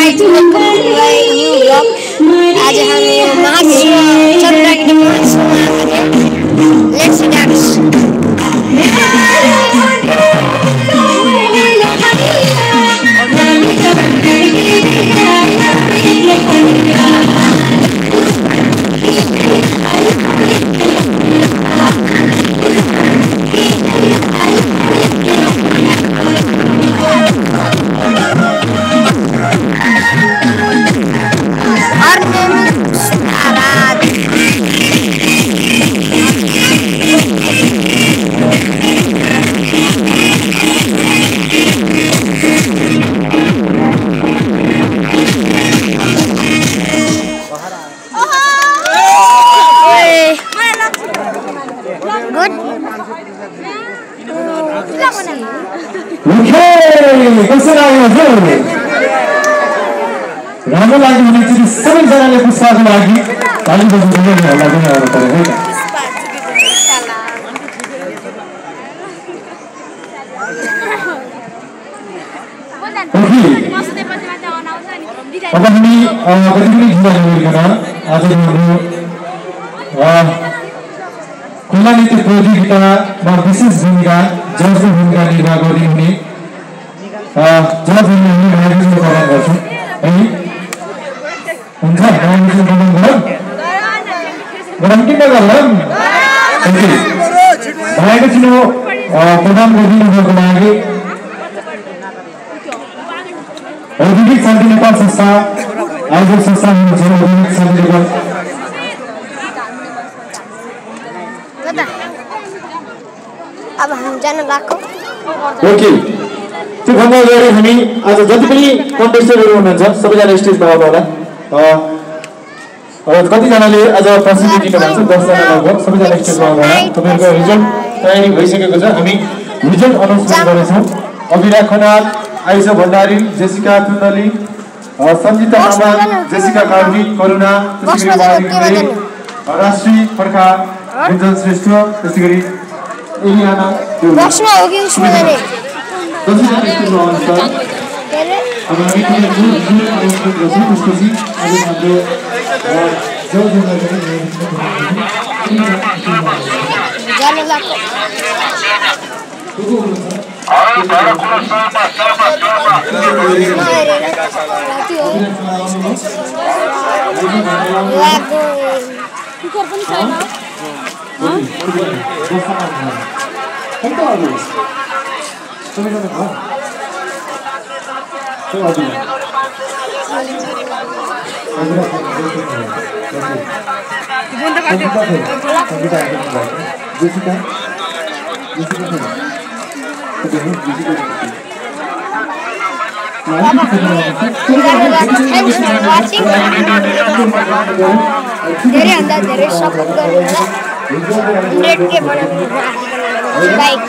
guys, welcome to my new vlog. आज हम महाविश्व Chandragiri महाविश्व Let's dance. कस्तो लाग्यो राम्रो लाग्यो भने चाहिँ सबैजनाले पुष्पाको लागि ताली बजाउनु होला पनि आउनु पर्यो है अब हामी कति पनि ढिला नगरिकन आज हाम्रो खुला नृत्य प्रतियोगितामा विशेष भूमिका जजको भूमिका निर्वाह गरिहुने जज हुने महाविष्णु प्रदान गर्छु है हुन्छ महाविष्णु प्रदान गरौँ किन नगरौँ भाइको चिनो प्रदान गरिदिनुको लागि औद्योगिक शान्ति नेपाल संस्था आयोजक संस्था औद्योगिक शान्ति नेपाल अब हम जान लाग्छौं ओके त्यो भन्दा अगाडि हामी आज जति पनि कन्टेस्टेन्टहरु हुनुहुन्छ सबैजना स्टेजमा आउनु होला अब कतिजनाले आज प्रस्तुति दिनु भएको छ 10 जना लगभग सबैजना स्टेजमा आउनु होला तपाईहरुको रिजल्ट तयारी भइसकेको छ हामी रिजल्ट अनाउन्समेन्ट गर्छौं अभिरा खनाल आइसा भण्डारी जेसिका तुन्दली सञ्जिता तामाङ जेसिका कार्मी करुणा त्यसैगरी राष्ट्रिय पर्खा गुन्जन श्रेष्ठ त्यसैगरी एलियाना बक्समा हो कि उसमा जाने अब हामी कुनै जुन अनाउन्समेन्ट गर्छौं त्यसपछि आज हाम्रो जान लाग्छ कुकर पनि छैन धेरै भन्दा धेरै सपोर्ट गर्नु होला 100K बनाउनु बाइक